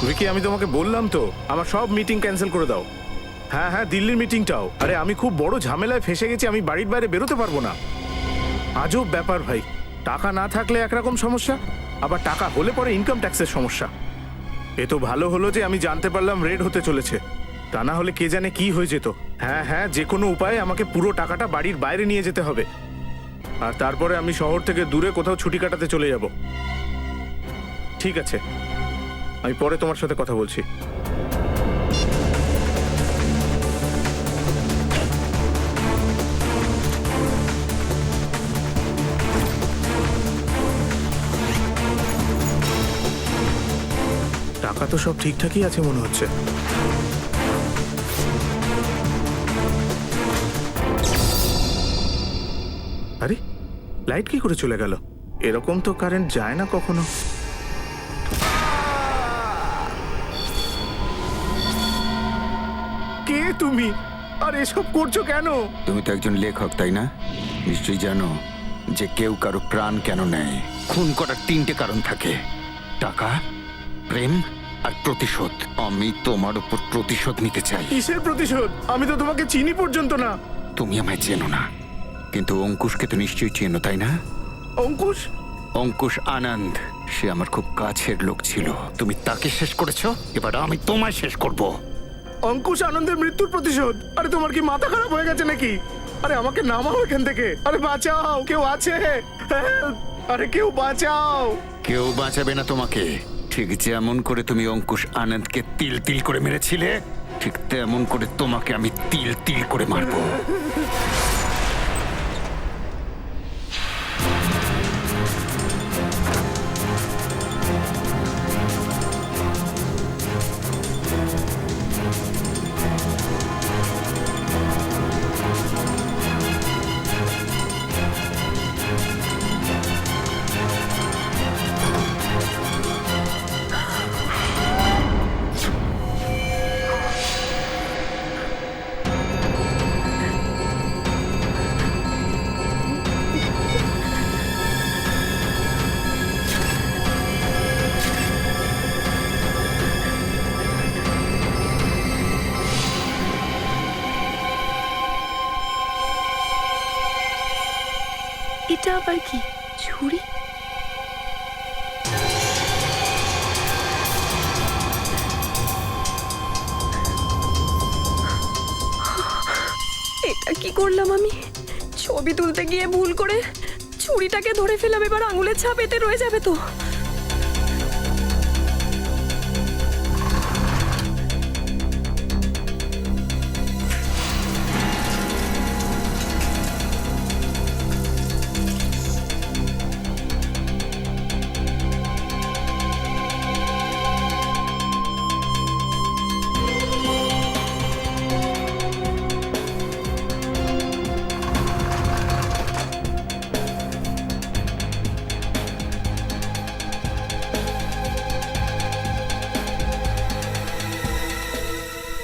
ভিকি, আমি তোমাকে বললাম তো আমার সব মিটিং ক্যান্সেল করে দাও। হ্যাঁ হ্যাঁ, দিল্লির মিটিংটাও। আরে আমি খুব বড় ঝামেলায় ফেসে গেছি, আমি বাড়ির বাইরে বেরোতে পারবো না। আজব ব্যাপার ভাই, টাকা না থাকলে একরকম সমস্যা, আবার টাকা হলে পরে ইনকাম ট্যাক্সের সমস্যা। এ তো ভালো হলো যে আমি জানতে পারলাম রেড হতে চলেছে, তা না হলে কে জানে কি হয়ে যেত। হ্যাঁ হ্যাঁ, যে কোনো উপায়ে আমাকে পুরো টাকাটা বাড়ির বাইরে নিয়ে যেতে হবে, আর তারপরে আমি শহর থেকে দূরে কোথাও ছুটি কাটাতে চলে যাব। ঠিক আছে, আমি পরে তোমার সাথে কথা বলছি। টাকা তো সব ঠিকঠাকই আছে মনে হচ্ছে। আরে লাইট কি করে চলে গেল? এরকম তো কারেন্ট যায় না কখনো। কে তুমি? আর এসব করছো কেন? তুমি তো একজন লেখক, তাই না? নিশ্চয়ই জানো যে কেউ কারো প্রাণ কেন নেয়। খুন করার 3টে কারণ থাকে: টাকা, প্রেম আর প্রতিশোধ। আমি তোমার উপর প্রতিশোধ নিতে চাই। কিসের প্রতিশোধ? আমি তো তোমাকে চিনি পর্যন্ত না। তুমি আমায় চেনো না, কিন্তু অঙ্কুশকে তো নিশ্চয়ই চেনো, তাই না? অঙ্কুশ? অঙ্কুশ আনন্দ, সে আমার খুব কাছের লোক ছিল। তুমি তাকে শেষ করেছো, এবার আমি তোমায় শেষ করব। অঙ্কুশ আনন্দের মৃত্যুর প্রতিশোধ? আরে তোমার কি মাথা খারাপ হয়ে গেছে নাকি? আরে আমাকে নামাও এখান থেকে। আরে বাঁচাও, কেউ আছে? আরে কেউ বাঁচাও। কেউ বাঁচাবে না তোমাকে। ঠিক যেমন করে তুমি অঙ্কুশ আনন্দকে তিল তিল করে মেরেছিলে, ঠিক তেমন করে তোমাকে আমি তিল তিল করে মারবো। এটা আবার কি? ছুরি? এটা কি করলাম আমি? ছবি তুলতে গিয়ে ভুল করে ছুরিটাকে ধরে ফেলাম, এবার আঙুলের ছাপ এতে রয়ে যাবে তো।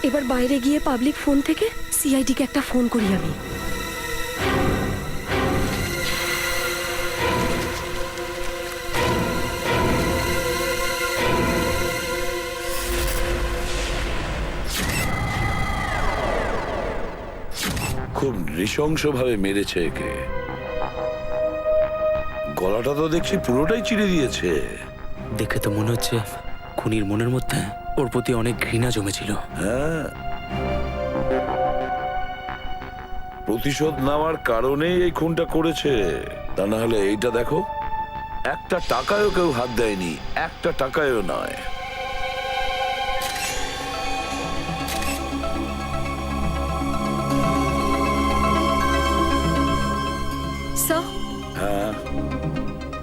এবার বাইরে গিয়ে পাবলিক ফোন থেকে সিআইডিকে একটা ফোন করি আমি। খুব নৃশংসভাবে মেরেছে একে। গলাটা তো দেখছি পুরোটাই চিড়ে দিয়েছে। দেখে তো মনে হচ্ছে খুনির মনের মধ্যে ওর প্রতি অনেক ঘৃণা জমেছিল। হ্যাঁ, প্রতিশোধ নেওয়ার কারণেই এই খুনটা করেছে। তা না হলে এইটা দেখো, একটা টাকায়ও কেউ হাত দেয়নি, একটা টাকায়ও নয়। স্যার, হ্যাঁ,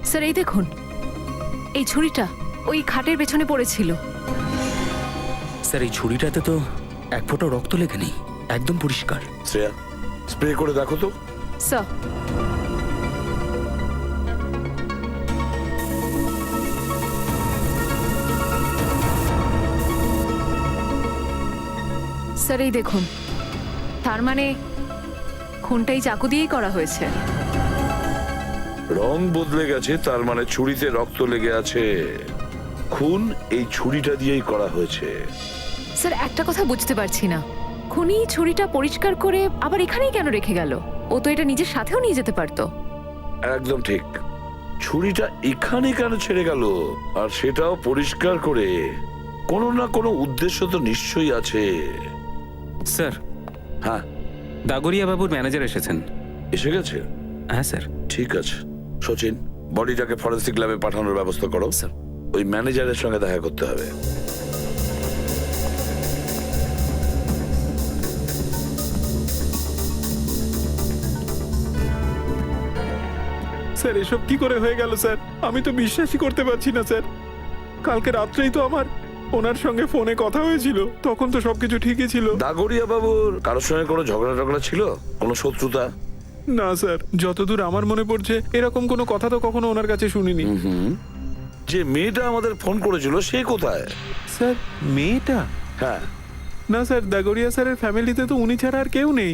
স্যার এই দেখুন, এই ছুরিটা ওই খাটের পেছনে পড়েছিল। স্যার, এই ছুরিটাতে তো এক ফোঁটা রক্ত লেগে নেই, একদম পরিষ্কার। শ্রেয়া, স্প্রে করে দেখো তো। স্যার, স্যার এই দেখুন, তার মানে খুনটাই চাকু দিয়েই করা হয়েছে। রং বদলে গেছে, তার মানে ছুরিতে রক্ত লেগে আছে। খুন এই ছুরিটা দিয়েই করা হয়েছে। স্যার একটা কথা বুঝতে পারছি না, খুনি ছুরিটা পরিষ্কার করে আবার এখানেই কেন রেখে গেল? ও তো এটা নিজের সাথেও নিয়ে যেতে পারতো। একদম ঠিক, ছুরিটা এখানে কেন ছেড়ে গেল, আর সেটাও পরিষ্কার করে? কোনো না কোনো উদ্দেশ্য তো নিশ্চয়ই আছে। স্যার, হ্যাঁ, দাগরিয়া বাবুর ম্যানেজার এসেছেন। এসে গেছে? হ্যাঁ স্যার। ঠিক আছে সচিন, বডিটাকে ফরেন্সিক ল্যাবে পাঠানোর ব্যবস্থা করো। স্যার। ওই ম্যানেজারের সঙ্গে দেখা করতে হবে। স্যার এসব কি করে হয়ে গেল স্যার? আমি তো বিশ্বাসই করতে পারছি না স্যার। কালকে রাত্রেই তো আমার ওনার সঙ্গে ফোনে কথা হয়েছিল, তখন তো সবকিছু ঠিকই ছিল। দাগরিয়া বাবুর কারোর সঙ্গে কোনো ঝগড়া ছিল? কোনো শত্রুতা? না স্যার, যতদূর আমার মনে পড়ছে এরকম কোনো কথা তো কখনো ওনার কাছে শুনিনি। যে মেয়েটা আমাদের ফোন করেছিল সে কোথায়? স্যার মেয়েটা? হ্যাঁ, না স্যার, দাগরিয়া স্যারের ফ্যামিলিতে তো উনি ছাড়া আর কেউ নেই।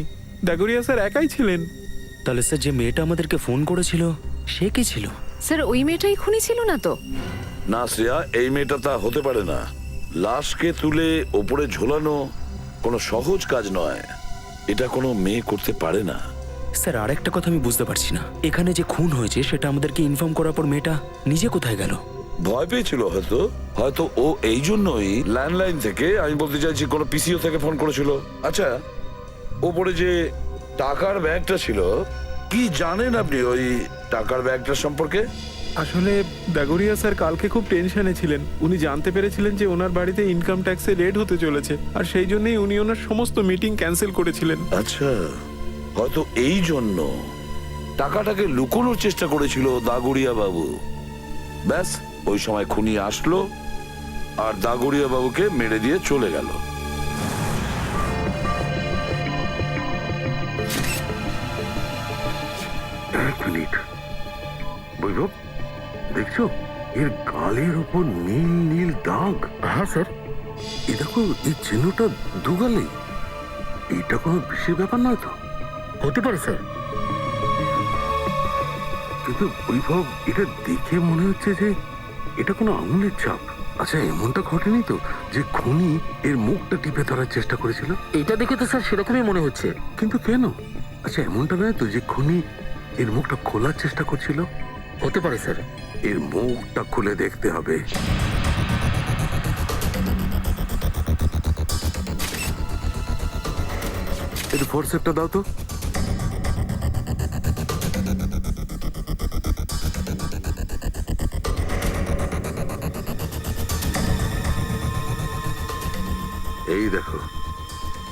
দাগরিয়া স্যার একাই ছিলেন। তাহলে স্যার যে মেয়েটা আমাদেরকে ফোন করেছিল সে কি ছিল? স্যার ওই মেয়েটাই খুনি ছিল না তো? না শ্রেয়া, এই মেয়েটা তা হতে পারে না। লাশকে তুলে ওপরে ঝোলানো কোনো সহজ কাজ নয়, এটা কোনো মেয়ে করতে পারে না। স্যার আরেকটা কথা আমি বুঝতে পারছি না, এখানে যে খুন হয়েছে সেটা আমাদেরকে ইনফর্ম করার পর মেয়েটা নিজে কোথায় গেল? ভয় পেয়েছিল হয়তো, হয়তো ও এই জন্যই ল্যান্ডলাইন থেকে, আমি বলতে চাইছি কোনো পিসিও থেকে ফোন করেছিল। আচ্ছা, ওপরে যে টাকার ব্যাগটা ছিল, কি জানেন আপনি ওই টাকার ব্যাগটার সম্পর্কে? আসলে দাগরিয়া স্যার কালকে খুব টেনশনে ছিলেন। উনি জানতে পেরেছিলেন যে ওনার বাড়িতে ইনকাম ট্যাক্সে রেড হতে চলেছে, আর সেই জন্যই উনি ওনার সমস্ত মিটিং ক্যান্সেল করেছিলেন। আচ্ছা, হয়তো এই জন্য টাকাটাকে লুকোনোর চেষ্টা করেছিল দাগরিয়া বাবু। ব্যাস, ওই সময় খুনি আসলো আর দাগরিয়া বাবুকে মেরে দিয়ে চলে গেল। এক মিনিট বৈভব, দেখছো এর গালের উপর নীল নীল দাগ? হ্যাঁ স্যার, এ দেখো, এই চিহ্নটা দুগালে। এটা কোনো বিশেষ ব্যাপার নয় তো? হতে পারে স্যার, কিন্তু বৈভব এটা দেখে মনে হচ্ছে যে এটা কোনো আঙুলের ছাপ। আচ্ছা, এমনটা ঘটেনি তো যে খুনি এর মুখটা টিপে ধরার চেষ্টা করেছিল? এটা দেখে তো স্যার সেরকমই মনে হচ্ছে। কিন্তু কেন? আচ্ছা, এমনটা নয় তো যে খুনি এর মুখটা খোলার চেষ্টা করছিল? হতে পারে স্যার। এর মুখটা খুলে দেখতে হবে। একটু ফোরসেপটা দাও তো। এই দেখো,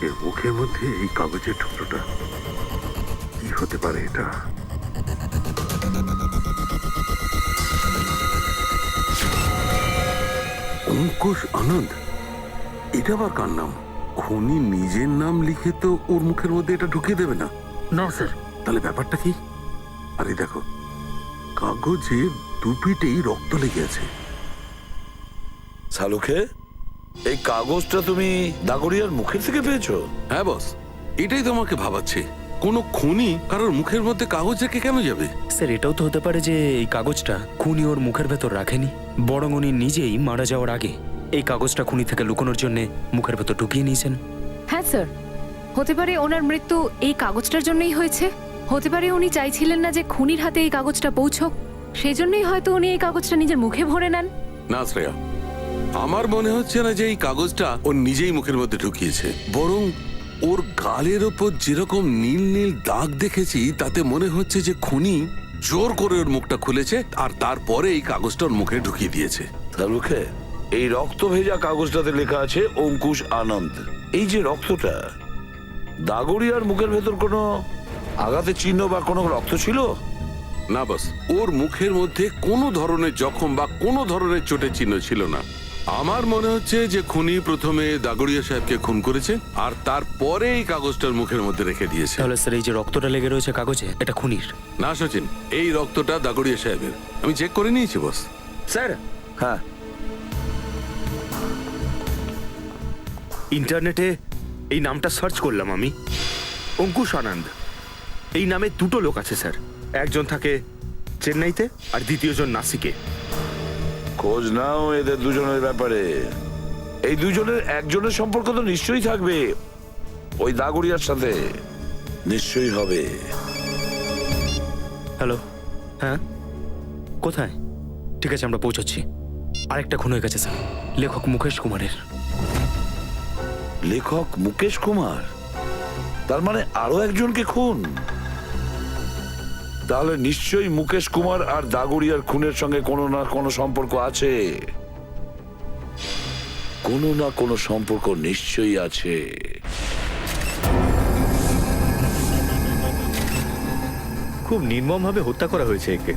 এর মুখের মধ্যে এই কাগজের টুকরোটা। কি হতে পারে এটা? অঙ্কুশ আনন্দ, এটা আবার কার নাম? খুনি নিজের নাম লিখে তো ওর মুখের মধ্যে এটা ঢুকিয়ে দেবে না। না স্যার। তাহলে ব্যাপারটা কি? আরে দেখো, কাগজে দুপিটেই রক্ত লেগে আছে। শালুকে, এই কাগজটা তুমি দাগরিয়ার মুখের থেকে পেয়েছো? হ্যাঁ বস, এটাই তো আমাকে ভাবাচ্ছে। কোনো খুনি কারোর মুখের মধ্যে কাগজ রেখে কেন যাবে? স্যার এটাও তো হতে পারে যে এই কাগজটা খুনি ওর মুখের ভেতর রাখেনি, বরং উনি নিজেই মারা যাওয়ার আগে এই কাগজটা খুনি থেকে লুকোনোর জন্য মুখের ভেতর ঢুকিয়ে নিয়েছেন। হ্যাঁ স্যার, হতে পারে ওনার মৃত্যু এই কাগজটার জন্যই হয়েছে। হতে পারে উনি চাইছিলেন না যে খুনির হাতে এই কাগজটা পৌঁছক, সেই জন্যই হয়তো উনি এই কাগজটা নিজের মুখে ভরে নেন। না শ্রেয়া, আমার মনে হচ্ছে না যে এই কাগজটা ও নিজেই মুখের মধ্যে ঢুকিয়েছে, বরং ওর গালের ওপর যেরকম নীল নীল দাগ দেখেছি তাতে মনে হচ্ছে যে খুনি জোর করে ওর মুখটা খুলেছে আর তারপরে এই কাগজটা ওর মুখে ঢুকিয়ে দিয়েছে। শালুকে, এই রক্ত ভেজা কাগজটাতে লেখা আছে অঙ্কুশ আনন্দ। এই যে রক্তটা, দাগরিয়ার মুখের ভেতর কোনো আঘাতের চিহ্ন বা কোনো রক্ত ছিল? না বস, ওর মুখের মধ্যে কোনো ধরনের জখম বা কোনো ধরনের চোটের চিহ্ন ছিল না। আমার মনে হচ্ছে যে খুনি প্রথমে দাগরিয়া সাহেবকে খুন করেছে আর তারপরে এই কাগজটার মুখের মধ্যে রেখে দিয়েছে। তাহলে স্যার এই যে রক্তটা লেগে রয়েছে কাগজে, এটা খুনির? না সচিন, এই রক্তটা দাগরিয়া সাহেবের। আমি চেক করে নিয়েছি বস। স্যার, হ্যাঁ, ইন্টারনেটে এই নামটা সার্চ করলাম আমি, অঙ্কুশ আনন্দ। এই নামে দুটো লোক আছে স্যার, একজন থাকে চেন্নাইতে আর দ্বিতীয়জন নাসিকে। খোঁজ নাও এদের দুজনের ব্যাপারে। এই দুজনের একজনের সম্পর্ক তো নিশ্চয়ই থাকবে ওই দাগুড়িয়ার সাথে, নিশ্চয়ই হবে। হ্যালো, হ্যাঁ কোথায়? ঠিক আছে, আমরা পৌঁছচ্ছি। আরেকটা খুন হয়ে গেছে স্যার, লেখক মুকেশ কুমারের। লেখক মুকেশ কুমার? তার মানে আরো একজনকে খুন? তাহলে নিশ্চয়ই মুকেশ কুমার আর দাগুড়িয়ার খুনের সঙ্গে কোনো না কোনো সম্পর্ক আছে, কোনো না কোনো সম্পর্ক নিশ্চয়ই আছে। খুব নির্মম ভাবে হত্যা করা হয়েছে একে।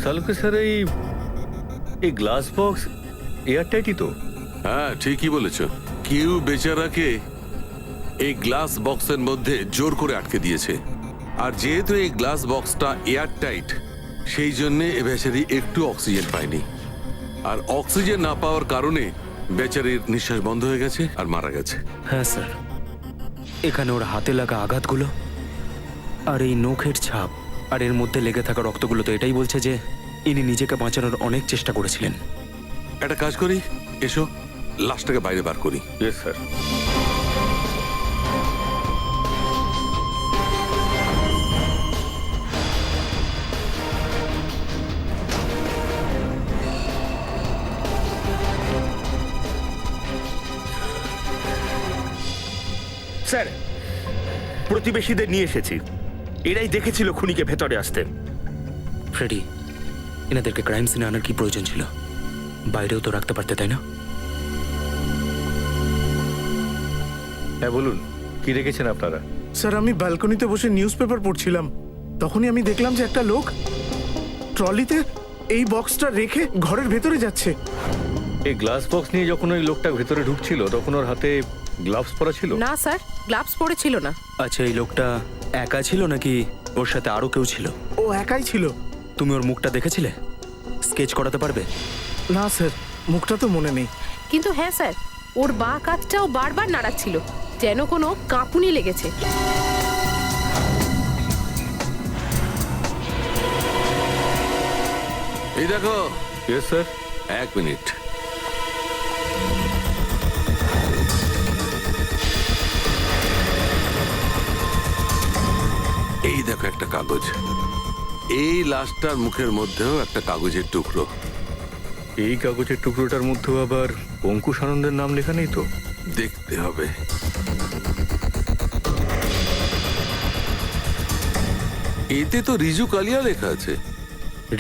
সালুকে স্যার, এই গ্লাস বক্স এয়ারটাইটই তো? হ্যাঁ, ঠিকই বলেছ। কেউ বেচারাকে এই গ্লাস বক্সের মধ্যে জোর করে আটকে দিয়েছে, আর যেহেতু এই গ্লাস বক্সটা এয়ার টাইট, সেই জন্য এ বেচারি একটু অক্সিজেন পায়নি, আর অক্সিজেন না পাওয়ার কারণে বেচারির নিঃশ্বাস বন্ধ হয়ে গেছে আর মারা গেছে। হ্যাঁ স্যার, এখানে ওর হাতে লাগা আঘাতগুলো আর এই নখের ছাপ আর এর মধ্যে লেগে থাকা রক্তগুলো তো এটাই বলছে যে ইনি নিজেকে বাঁচানোর অনেক চেষ্টা করেছিলেন। একটা কাজ করি, এসো লাশটাকে বাইরে বার করি। Yes sir. স্যার, প্রতিবেশীদের নিয়ে এসেছি, এরাই দেখেছিল খুনিকে ভেতরে আসতে। ফ্রেডি, এনাদেরকে ক্রাইম সিনে আনার কি প্রয়োজন ছিল? বাইরেও তো রাখতে পারতে, তাই না? হ্যাঁ বলুন, কি রেখেছেন আপনারা? স্যার, আমি ব্যালকনিতে বসে নিউজ পেপার পড়ছিলাম, তখনই আমি দেখলাম যে একটা লোক ট্রলিতে এই বক্সটা রেখে ঘরের ভেতরে যাচ্ছে। এই গ্লাস বক্স নিয়ে যখন ওই লোকটা ভেতরে ঢুকছিল তখন ওর হাতে গ্লাভস পরা ছিল? না স্যার, গ্লাভস পরেছিল না। আচ্ছা, এই লোকটা একা ছিল নাকি ওর সাথে আরো কেউ ছিল? ও একাই ছিল। তুমি ওর মুখটা দেখেছিলে? স্কেচ করাতে পারবে? না স্যার, মুখটা তো মনে নেই। কিন্তু হ্যাঁ স্যার, ওর বাঁ কাঁধটাও বারবার নাড়াচ্ছিল, যেন কোনো কাঁপুনি লেগেছে। এই দেখো। Yes sir. 1 মিনিট। এই দেখো একটা কাগজ। এই লাশটার মুখের মধ্যেও একটা কাগজের টুকরো। এই কাগজের টুকরোটার মধ্যেও আবার অঙ্কুশ আনন্দের নাম লেখা নেই তো? দেখতে হবে। এতে তো রিজু কালিয়া লেখা আছে।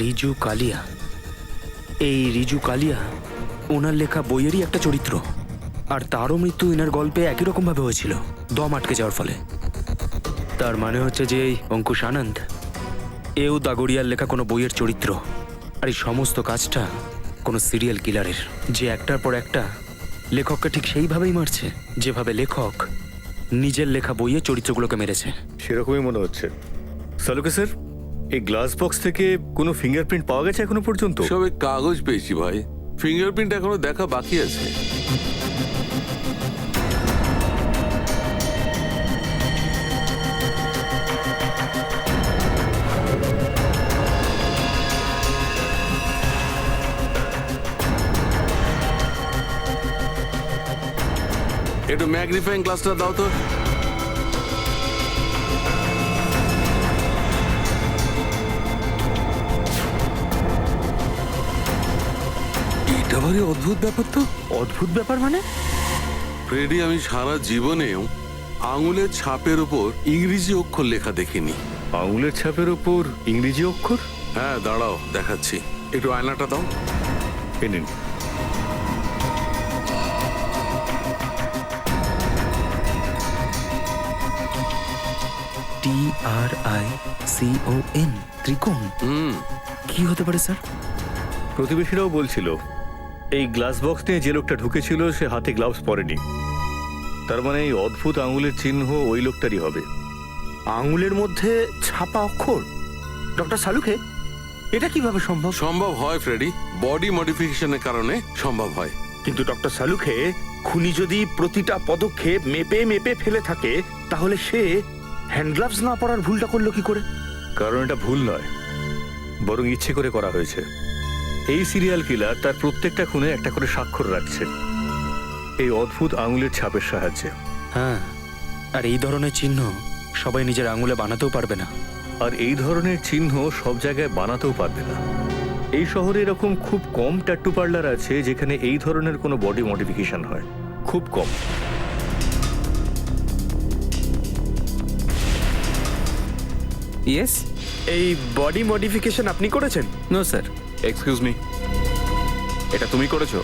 রিজু কালিয়া? এই রিজু কালিয়া ওনার লেখা বইয়েরই একটা চরিত্র, আর তারও মৃত্যু এনার গল্পে একই রকম ভাবে হয়েছিল, দম আটকে যাওয়ার ফলে। তার মানে হচ্ছে যে এই অঙ্কুশ আনন্দ এও দাগড়িয়ার লেখা কোনো বইয়ের চরিত্র, আর এই সমস্ত কাজটা কোনো সিরিয়াল কিলারের, যে একটার পর একটা লেখককে ঠিক সেইভাবেই মারছে যেভাবে লেখক নিজের লেখা বইয়ের চরিত্রগুলোকে মেরেছে। সেরকমই মনে হচ্ছে। সালুকে স্যার, এই গ্লাস বক্স থেকে কোনো ফিঙ্গারপ্রিন্ট পাওয়া গেছে এখনো পর্যন্ত? সবে কাগজ পেয়েছি ভাই, ফিঙ্গারপ্রিন্ট এখনো দেখা বাকি আছে। একটু ম্যাগনিফাইং গ্লাসটা দাও তো। এটা ভারী অদ্ভুত ব্যাপার তো। অদ্ভুত ব্যাপার মানে? ফ্রেডি, আমি সারা জীবনেও আঙুলের ছাপের উপর ইংরেজি অক্ষর লেখা দেখিনি। আঙুলের ছাপের উপর ইংরেজি অক্ষর? হ্যাঁ, দাঁড়াও দেখাচ্ছি। একটু আয়নাটা দাও। এ নিন। TRICON, ত্রিকোণ? কি হতে পারে স্যার? প্রতিবেশীরাও বলছিল এই গ্লাস বক্স নিয়ে যে লোকটা ঢুকেছিল সে হাতে গ্লাভস পরেনি। তার মানে এই অদ্ভুত আঙুলের চিহ্ন ওই লোকটারই হবে। আঙুলের মধ্যে ছাপা অক্ষর? ডক্টর সালুকে, এটা কিভাবে সম্ভব? সম্ভব হয় ফ্রেডি, বডি মডিফিকেশনের কারণে সম্ভব হয়। কিন্তু ডক্টর সালুকে, খুনি যদি প্রতিটা পদক্ষেপ মেপে মেপে ফেলে থাকে, তাহলে সে হ্যান্ড গ্লাভস না পরার ভুলটা করলো কি করে? কারণ এটা ভুল নয়, বরং ইচ্ছে করে করা হয়েছে। এই সিরিয়াল কিলার তার প্রত্যেকটা খুনে একটা করে স্বাক্ষর রাখছে এই অদ্ভুত আঙুলের ছাপের সাহায্যে। হ্যাঁ, আর এই ধরনের চিহ্ন সবাই নিজের আঙুলে বানাতেও পারবে না। আর এই ধরনের চিহ্ন সব জায়গায় বানাতেও পারবে না। এই শহরে এরকম খুব কম ট্যাটু পার্লার আছে যেখানে এই ধরনের কোনো বডি মডিফিকেশন হয়, খুব কম। ইয়েস, এই বডি মডিফিকেশন আপনি করেছেন? No sir. এক্সকিউজ মি, এটা তুমি করেছো?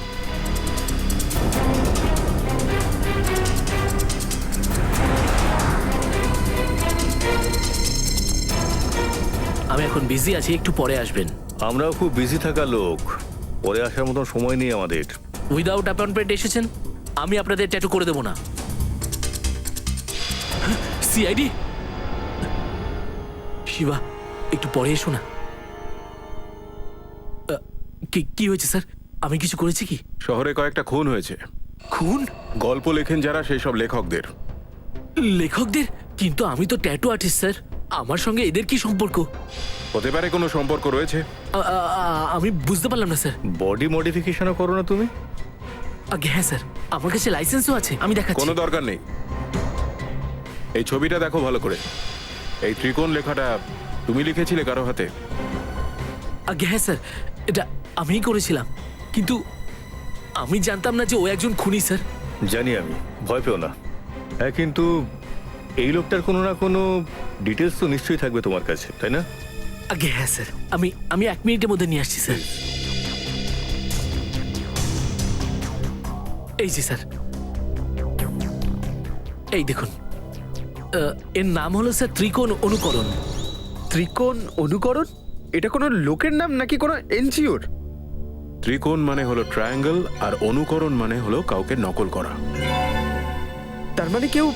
আমি এখন বিজি আছি, একটু পরে আসবেন। আমরাও খুব বিজি থাকা লোক, পরে আসার মতন সময় নেই আমাদের। উইদাউট অ্যাপয়েন্টমেন্ট এসেছেন, আমি আপনাদের ট্যাটু করে দেবো না। সিআইডি শিবা, একটু পরে এসো না। কি হয়েছে স্যার? আমি কিছু করেছি কি? শহরে কয়েকটা খুন হয়েছে। খুন? গল্প লেখেন যারা, সেই সব লেখকদের। লেখকদের? কিন্তু আমি তো ট্যাটু আর্টিস্ট স্যার, আমার সঙ্গে এদের কি সম্পর্ক? হতে পারে কোনো সম্পর্ক রয়েছে। আমি বুঝতে পারলাম না স্যার। বডি মডিফিকেশনও করো না তুমি? আগে হ্যাঁ স্যার, আমার কাছে লাইসেন্সও আছে, আমি দেখাচ্ছি। কোনো দরকার নেই। এই ছবিটা দেখো ভালো করে। এই ত্রিকোণ লেখাটা তুমি লিখেছিলে কারো হাতে? আগে হ্যাঁ স্যার, এটা আমিই করেছিলাম, কিন্তু আমি জানতাম না যে ও একজন খুনি স্যার। জানি আমি, ভয় পেও না। হ্যাঁ, কিন্তু এই লোকটার কোনো না কোনো ডিটেলস তো নিশ্চয়ই থাকবে তোমার কাছে, তাই না? আগে হ্যাঁ স্যার, আমি 1 মিনিটের মধ্যে নিয়ে আসছি স্যার। এই যে স্যার, এই দেখুন, এর নাম হলো স্যার ত্রিকোণ অনুকরণ। ত্রিকোণ অনুকরণ? এটা কোনো লোকের নাম নাকি কোনো এনজিওর? ত্রিকোণ মানে হলো ট্রায়াঙ্গেল, আর অনুকরণ মানে হলো কাউকে নকল করা। তার মানে কেউ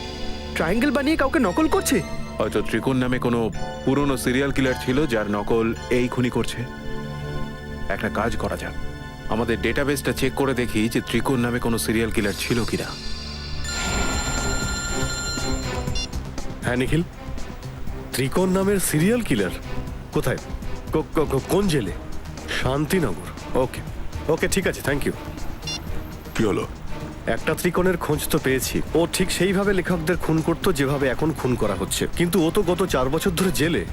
ট্রায়াঙ্গেল বানিয়ে কাউকে নকল করছে? হয়তো ত্রিকোণ নামে কোনো পুরনো সিরিয়াল কিলার ছিল যার নকল এই খুনি করছে। একটা কাজ করা যাক, আমাদের ডেটাবেসটা চেক করে দেখি যে ত্রিকোণ নামে কোনো সিরিয়াল কিলার ছিল কিনা। হ্যাঁ নিখিল, ত্রিকোণ নামের সিরিয়াল কিলার কোথায়? কোন জেলে? শান্তিনগর। ওকে ওকে, ঠিক আছে, থ্যাংক ইউ। কি হলো? একটা ত্রিকোণের খোঁজ তো পেয়েছি। ও ঠিক সেইভাবে লেখকদের খুন করতো যেভাবে এখন খুন করা হচ্ছে, কিন্তু ও তো গত 4 বছর ধরে জেলে।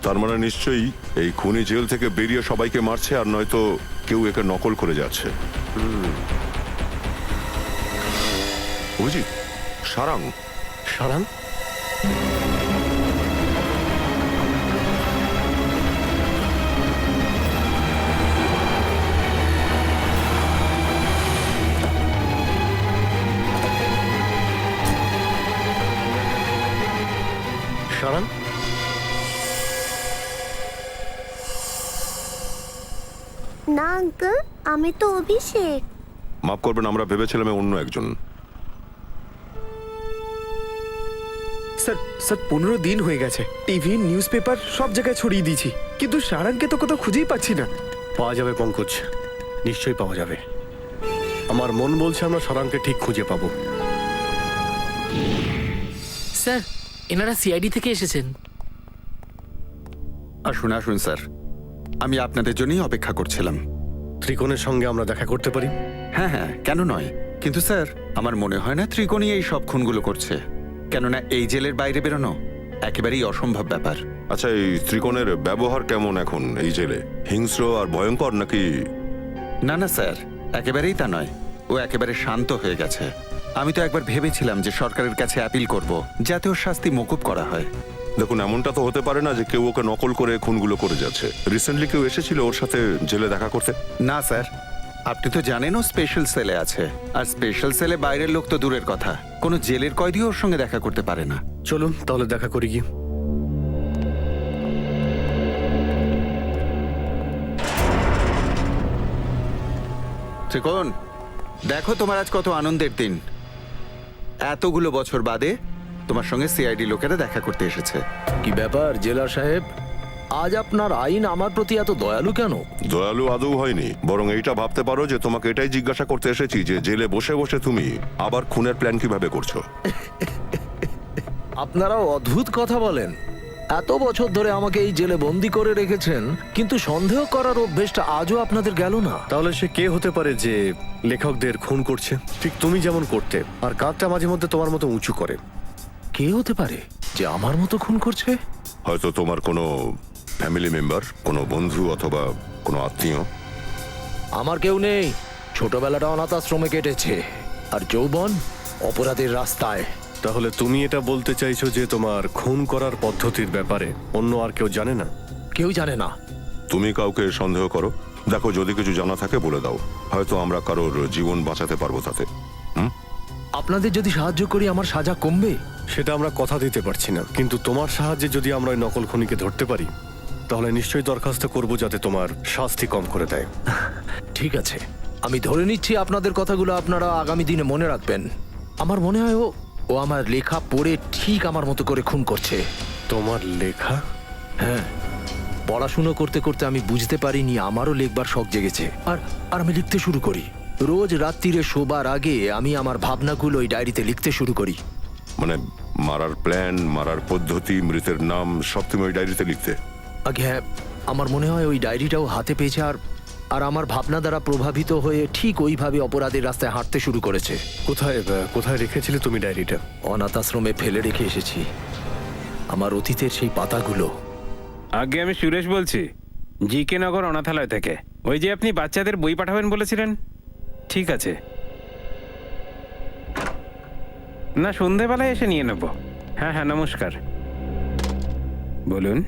তার মানে নিশ্চয়ই এই খুনি জেল থেকে বেরিয়ে সবাইকে মারছে, আর নয়তো কেউ একে নকল করে যাচ্ছে। বুঝি সারাং। সারাং? সারাং? না আঙ্কেল, আমি তো অভিষেক। মাফ করবেন, আমরা ভেবেছিলাম অন্য একজন। স্যার স্যার 15 দিন হয়ে গেছে, টিভি নিউজ পেপার সব জায়গায় ছড়িয়ে দিয়েছি, কিন্তু সারাংকে তো কোথাও খুঁজেই পাচ্ছি না। পাওয়া যাবে পঙ্কজ, নিশ্চয়ই পাওয়া যাবে। আমার মন বলছে আমরা সারাংকে ঠিক খুঁজে পাবো। স্যার, এনারা সিআইডি থেকে এসেছেন। আসুন আসুন স্যার, আমি আপনাদের জন্যই অপেক্ষা করছিলাম। ত্রিকোণের সঙ্গে আমরা দেখা করতে পারি? হ্যাঁ হ্যাঁ, কেন নয়, কিন্তু স্যার আমার মনে হয় না ত্রিকোণই এই সব খুনগুলো করছে। কেননা এই জেলের বাইরে বেরোনো একেবারেই অসম্ভব ব্যাপার। আচ্ছা, এই ত্রিকোণের ব্যবহার কেমন এখন এই জেলে? হিংস্র আর ভয়ঙ্কর নাকি? না না স্যার, একেবারেই তা নয়। ও একেবারে শান্ত হয়ে গেছে। আমি তো একবার ভেবেছিলাম যে সরকারের কাছে অ্যাপিল করব যাতে ওর শাস্তি মকুব করা হয়। দেখুন, এমনটা তো হতে পারে না যে কেউ ওকে নকল করে খুনগুলো করে যাচ্ছে। রিসেন্টলি কেউ এসেছিল ওর সাথে জেলে দেখা করতে? না স্যার, আপনি তো জানেন ও স্পেশাল সেলে আছে, আর স্পেশাল সেলে বাইরের লোক তো দূরের কথা, কোনো জেলের কয়েদিও ওর সঙ্গে দেখা করতে পারে না। চলুন তাহলে দেখা করি গিয়ে। ত্রিকোণ, দেখো তোমার আজ কত আনন্দের দিন। এতগুলো বছর বাদে তোমার সঙ্গে সিআইডি লোকেরা দেখা করতে এসেছে। কি ব্যাপার জেলার সাহেব, আজ আপনার আইন আমার প্রতি এত দয়ালু কেন? দয়ালু আদৌ হয়নি, বরং এইটা ভাবতে পারো যে তোমাকে এটাই জিজ্ঞাসা করতে এসেছি যে জেলে বসে বসে তুমি আবার খুনের প্ল্যান কিভাবে করছো। আপনারাও অদ্ভুত কথা বলেন। এত বছর ধরে আমাকে এই জেলে বন্দি করে রেখেছেন, কিন্তু সন্দেহ করার অভ্যেসটা আজও আপনাদের গেল না। তাহলে সে কে হতে পারে যে লেখকদের খুন করছে, ঠিক তুমি যেমন করতে, আর কাঁধটা মাঝে মধ্যে তোমার মতো উঁচু করে? কে হতে পারে যে আমার মতো খুন করছে? হয়তো তোমার কোনো ফ্যামিলি মেম্বার, কোনো বন্ধু অথবা কোনো আত্মীয়। আমার কেউ নেই। ছোটবেলাটা অনাথ আশ্রমে কেটেছে, আর যৌবন অপরাধের রাস্তায়। তাহলে তুমি এটা বলতে চাইছো যে তোমার খুন করার পদ্ধতির ব্যাপারে অন্য আর কেউ জানে না? কেউ জানে না। তুমি কাউকে সন্দেহ করো? দেখো, যদি কিছু জানা থাকে বলে দাও, হয়তো আমরা কারোর জীবন বাঁচাতে পারবো তাতে। আপনাদের যদি সাহায্য করি আমার সাজা কমবে? সেটা আমরা কথা দিতে পারছি না, কিন্তু তোমার সাহায্যে যদি আমরা ওই নকল খুনিকে ধরতে পারি, তাহলে নিশ্চয়ই দরখাস্ত করব যাতে তোমার শাস্তি কম করে দেয়। ঠিক আছে, আমি ধরে নিচ্ছি আপনাদের কথাগুলো আপনারা আগামী দিনে মনে রাখবেন। আমার মনে হয় ও আমার লেখা পড়ে ঠিক আমার মতো করে খুন করছে। তোমার লেখা? হ্যাঁ, পড়াশুনো করতে করতে আমি বুঝতে পারিনি আমারও লিখবার শখ জেগেছে, আর আমি লিখতে শুরু করি। রোজ রাত্রিরে শোবার আগে আমি আমার ভাবনাগুলো ওই ডায়েরিতে লিখতে শুরু করি। মানে মারার প্ল্যান, মারার পদ্ধতি, মৃতের নাম সব তুমি ওই ডায়েরিতে লিখতে? আগে হ্যাঁ, আমার মনে হয় ওই ডায়েরিটাও হাতে পেয়েছে, আর আমার ভাবনা দ্বারা প্রভাবিত হয়ে ঠিক ওইভাবে অপরাধের রাস্তায় হাঁটতে শুরু করেছে। কোথায় রেখেছিলে তুমি ডায়েরিটা? অনাথ আশ্রমে ফেলে রেখে এসেছি আমার অতীতের সেই পাতাগুলো। আগে আমি সুরেশ বলছি, জিকে নগর অনাথালয় থেকে। ওই যে আপনি বাচ্চাদের বই পাঠাবেন বলেছিলেন। ঠিক আছে, না সন্ধেবেলায় এসে নিয়ে নেব। হ্যাঁ হ্যাঁ, নমস্কার। বলুন।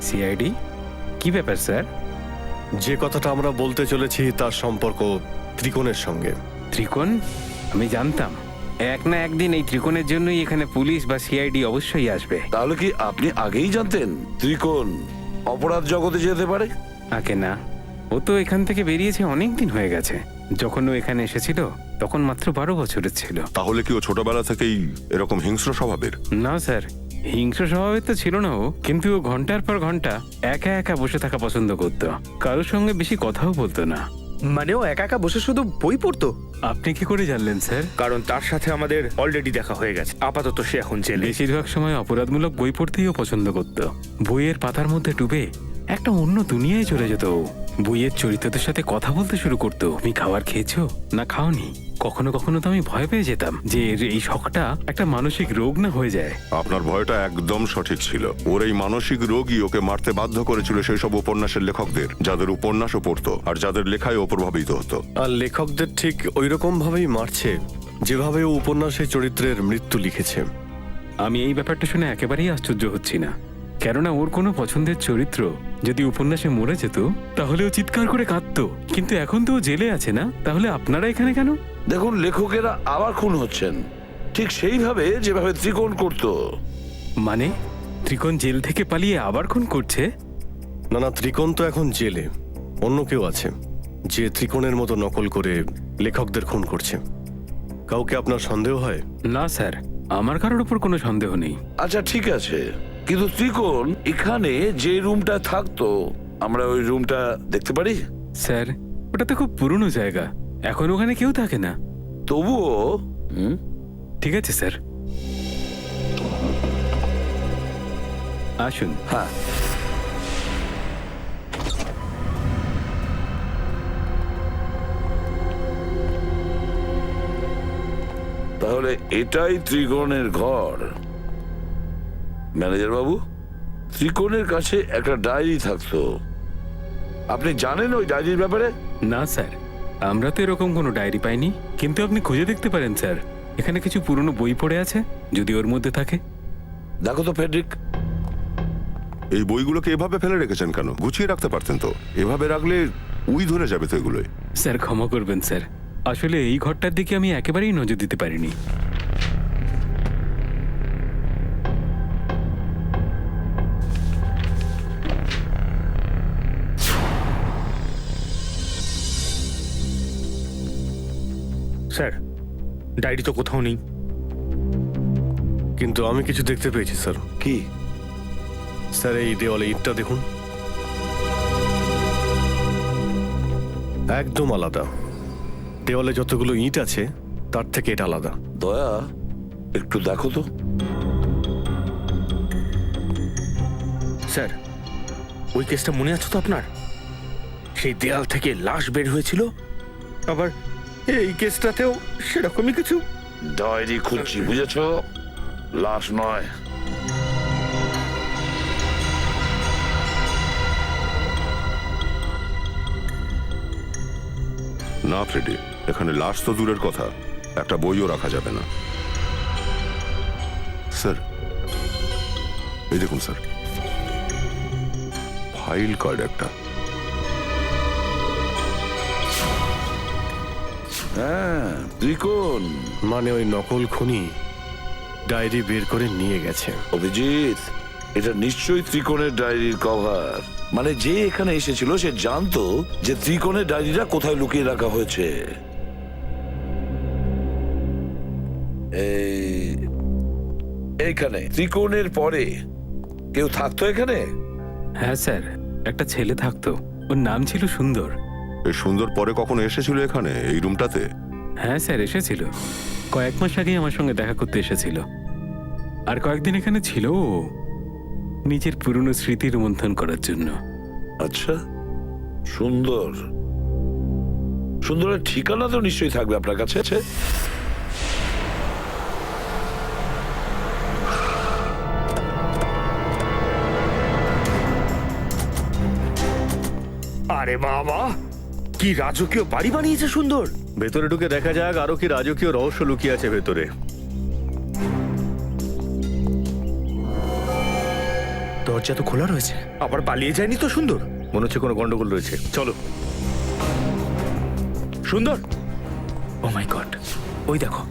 সিআইডি? কি ব্যাপার স্যার? যে কথাটা আমরা বলতে চলেছি তার সম্পর্ক ত্রিকোণের সঙ্গে। ত্রিকোণ? আমি জানতাম এক না একদিন এই ত্রিকোণের জন্যই এখানে পুলিশ বা সিআইডি অবশ্যই আসবে। তাহলে কি আপনি আগেই জানতেন ত্রিকোণ অপরাধ জগতে যেতে পারে? আগে না, ও তো এখান থেকে বেরিয়েছে অনেক দিন হয়ে গেছে। যখন ও এখানে এসেছিল তখন মাত্র 12 বছরের ছিল। তাহলে কি ও ছোটবেলা থেকেই এরকম হিংস্র স্বভাবের? না স্যার, হিংস্র স্বভাবের তো ছিল না ও, কিন্তু ও ঘন্টার পর ঘন্টা একা একা বসে থাকা পছন্দ করত, কারোর সঙ্গে বেশি কথাও বলতো না। মানে ও একা একা বসে শুধু বই পড়তো? আপনি কি করে জানলেন স্যার? কারণ তার সাথে আমাদের অলরেডি দেখা হয়ে গেছে। আপাতত সে এখন জেলে। বেশিরভাগ সময় অপরাধমূলক বই পড়তেই ও পছন্দ করত। বইয়ের পাতার মধ্যে ডুবে একটা অন্য দুনিয়ায় চলে যেত ও। বইয়ের চরিত্রদের সাথে কথা বলতে শুরু করতো। তুমি খাবার খেয়েছো না খাওনি? কখনো কখনো তো আমি ভয় পেয়ে যেতাম যে এই শখটা একটা মানসিক রোগ না হয়ে যায়। আপনার ভয়টা একদম সঠিক ছিল। ওর এই মানসিক রোগই ওকে মারতে বাধ্য করেছিল সেই সব উপন্যাসের লেখকদের, যাদের উপন্যাসও পড়তো আর যাদের লেখায় ও প্রভাবিত হতো। আর লেখকদের ঠিক ওই রকম ভাবেই মারছে যেভাবে ও উপন্যাসের চরিত্রের মৃত্যু লিখেছে। আমি এই ব্যাপারটা শুনে একেবারেই আশ্চর্য হচ্ছি না, কেননা ওর কোনো পছন্দের চরিত্র যদি উপন্যাসে মরে যেত তাহলে ও চিৎকার করে কাঁদতো। কিন্তু এখন তো ও জেলে আছে না, তাহলে আপনারা এখানে কেন? দেখুন, লেখকেরা আবার খুন হচ্ছেন ঠিক সেইভাবে যেভাবে ত্রিকোণ করত। মানে ত্রিকোণ জেল থেকে পালিয়ে আবার খুন করছে? না না, ত্রিকোণ তো এখন জেলে। অন্য কেউ আছে যে ত্রিকোণের মতো নকল করে লেখকদের খুন করছে। কাউকে আপনার সন্দেহ হয়? না স্যার, আমার কারোর উপর কোনো সন্দেহ নেই। আচ্ছা ঠিক আছে, কিন্তু ত্রিকোণ এখানে যে রুমটা থাকতো আমরা ওই রুমটা দেখতে পারি? স্যার, ওটা তো খুব পুরনো জায়গা, এখন ওখানে কেউ থাকে না। তবুও ঠিক আছে স্যার, আসুন। হ্যাঁ, তাহলে এটাই ত্রিকোণের ঘর। ম্যানেজার বাবু, ত্রিকোণের কাছে একটা ডায়েরি থাকতো, আপনি জানেন ওই ডায়েরির ব্যাপারে? না স্যার, আমরা তো এরকম কোনো ডায়েরি পাইনি, কিন্তু আপনি খুঁজে দেখতে পারেন স্যার। এখানে কিছু পুরনো বই পড়ে আছে, যদি ওর মধ্যে থাকে। দেখো তো ফেডরিক। এই বইগুলোকে এভাবে ফেলে রেখেছেন কেন? গুছিয়ে রাখতে পারতেন তো। এভাবে রাখলে উই ধরে যাবে তো এগুলোই। স্যার ক্ষমা করবেন স্যার, আসলে এই ঘরটার দিকে আমি একেবারেই নজর দিতে পারিনি। স্যার, ডায়েরি তো কোথাও নেই। কিন্তু আমি কিছু দেখতে পেয়েছি স্যার। কি? স্যার, এই দেওয়ালে ইটটা দেখুন, একদম আলাদা। দেওয়ালে যতগুলো ইট আছে তার থেকে এটা আলাদা। দয়া, একটু দেখো তো। স্যার, ওই কেসটা মনে আছে তো আপনার? সেই দেয়াল থেকে লাশ বের হয়েছিল। আবার এই কেসটাতেও সেরকমই কিছু। ডায়েরি খুঁজছি, বুঝেছো? লাশ নয়। না ফ্রেডি, এখানে লাশ তো দূরের কথা, একটা বইও রাখা যাবে না। স্যার, এই দেখুন স্যার, ফাইল কার্ড একটা। হ্যাঁ, ত্রিকোণ মানে ওই নকল খুনি ডায়েরি বের করে নিয়ে গেছে। অভিজিৎ, এটা নিশ্চয়ই ত্রিকোণের ডায়েরির কভার। মানে যে এখানে এসেছিল সে জানতো যে ত্রিকোণের ডায়েরিটা কোথায় লুকিয়ে রাখা হয়েছে। এইখানে ত্রিকোণের পরে কেউ থাকতো এখানে? হ্যাঁ স্যার, একটা ছেলে থাকতো, ওর নাম ছিল সুন্দর। এই সুন্দর পরে কখনো এসেছিল এখানে, এই রুমটাতে? হ্যাঁ স্যার, এসেছিল। কয়েক মাস আগেই আমার সঙ্গে দেখা করতে এসেছিল, আর কয়েকদিন এখানে ছিল ও নিজের পুরনো স্মৃতি রোমন্থন করার জন্য। আচ্ছা, সুন্দর। সুন্দরের ঠিকানা তো নিশ্চয়ই থাকবে আপনার কাছে। আরে বাবা, কি রাজকীয় বাড়ি বানিয়েছে সুন্দর। ভেতরে ঢুকে দেখা যাক আরো কি রাজকীয় রহস্য লুকিয়ে আছে ভেতরে। দরজা তো খোলা রয়েছে। আবার পালিয়ে যায়নি তো সুন্দর? মনে হচ্ছে কোনো গন্ডগোল রয়েছে, চলো। সুন্দর, ও মাই গড, ওই দেখো।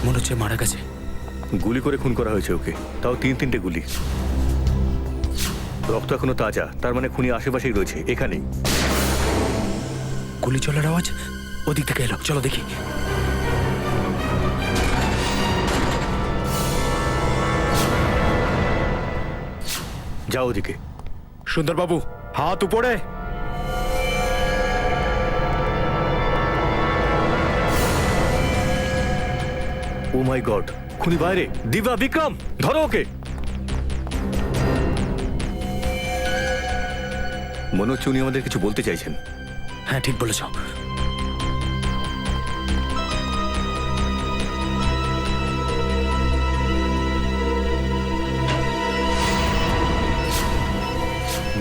মনে হচ্ছে মারা গেছে। গুলি করে খুন করা হয়েছে ওকে, তাও 3-3টে গুলি। রক্ত এখনো তাজা, তার মানে খুনি আশেপাশেই রয়েছে, এখানেই। গুলি চলার আওয়াজ ওদিক থেকে এলো, চলো দেখি। যাও ওদিকে। সুন্দরবাবু, হাত উপরে। ও মাই গড, খুনি বাইরে। দিবা, বিক্রম, ধরো ওকে। মনে হচ্ছে উনি আমাদের কিছু বলতে চাইছেন। হ্যাঁ, ঠিক বলেছ।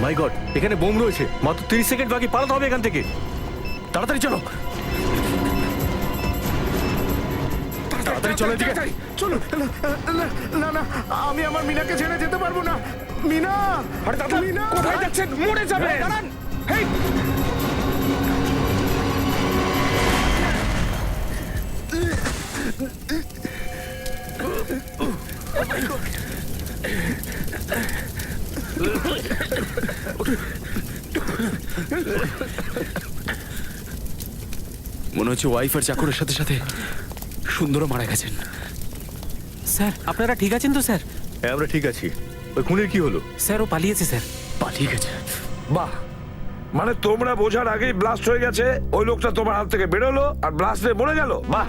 মাই গড, এখানে বোম রয়েছে। মাত্র 30 সেকেন্ড বাকি, পালাতে হবে এখান থেকে। তাড়াতাড়ি চলো, তাড়াতাড়ি চলো এদিকে। চলো। না না, আমি আমার মিনাকে ছেড়ে যেতে পারবো না। মিনা! আরে দাদা, মিনা! কোথায় যাচ্ছেন? মরে যাবে। দাঁড়ান। হেই, মনে হচ্ছে ওয়াইফ আর চাকরের সাথে সাথে সুন্দরও মারা গেছেন। স্যার, আপনারা ঠিক আছেন তো স্যার? হ্যাঁ, আমরা ঠিক আছি। ওই খুনির কি হলো? স্যার, ও পালিয়েছে স্যার। পালিয়ে গেছে? বাহ, মানে তোমরা বোঝার আগেই ব্লাস্ট হয়ে গেছে। ওই লোকটা তোমার হাত থেকে বেরোলো আর ব্লাস্টে মরে গেল। বাহ।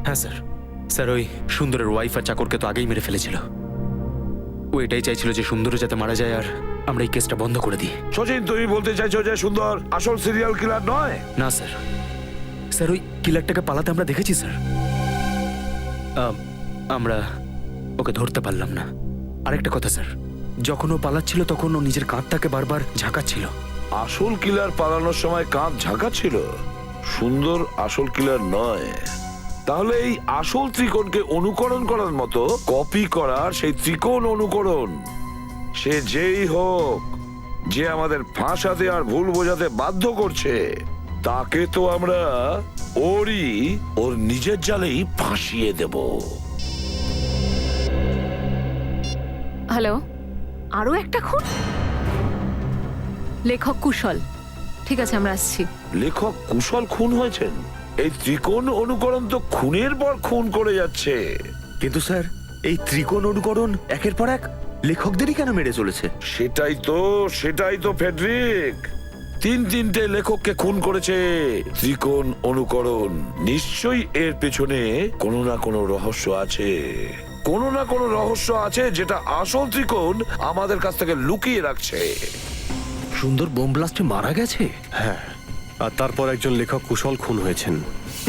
হ্যাঁ স্যার। স্যার, ওই সুন্দরের ওয়াইফ আর চাকরকে তো আগেই মেরে ফেলেছিল। ও এটাই চাইছিল যে সুন্দর যাতে মারা যায় আর আমরা এই কেসটা বন্ধ করে দিই। সচিন, তুমি বলতে চাইছো যে সুন্দর আসল সিরিয়াল কিলার নয়? না স্যার। স্যার, ওই কিলারটাকে পালাতে আমরা দেখেছি স্যার। আমরা ওকে ধরতে পারলাম না। আরেকটা কথা স্যার, যখন ও পালাচ্ছিল তখন ও নিজের কাঁধটাকে বারবার ঝাঁকাচ্ছিল। আসল কিলার পালানোর সময় কাঁধ ঝাঁকাচ্ছিল? সুন্দর আসল কিলার নয়। তাহলে এই আসল ত্রিকোণকে অনুকরণ করার মতো কপি করার সেই ত্রিকোণ অনুকরণ, সে যেই হোক, যে আমাদের ফাঁসাতে আর ভুল বোঝাতে বাধ্য করছে, তাকে তো আমরা ওর নিজের জালেই ফাঁসিয়ে দেব। হ্যালো, আরো একটা খুন? লেখক কুশল। ঠিক আছে, আমরা আসছি। লেখক কুশল খুন হয়েছেন? এই ত্রিকোণ অনুকরণ তো খুনের পর খুন করে যাচ্ছে। কিন্তু স্যার, এই ত্রিকোণ অনুকরণ একের পর এক লেখকদেরই কেন মেরে চলেছে? সেটাই তো ফেডরিক। তিনটে লেখককে খুন করেছে। ত্রিকোণ অনুকরণ, নিশ্চয়ই এর পেছনে কোনো না কোনো রহস্য আছে। কোনো না কোনো রহস্য আছে যেটা আসল ত্রিকোণ আমাদের কাছ থেকে লুকিয়ে রাখছে। সুন্দর বোম ব্লাস্টে মারা গেছে? হ্যাঁ, আর তারপর একজন লেখক কুশল খুন হয়েছেন।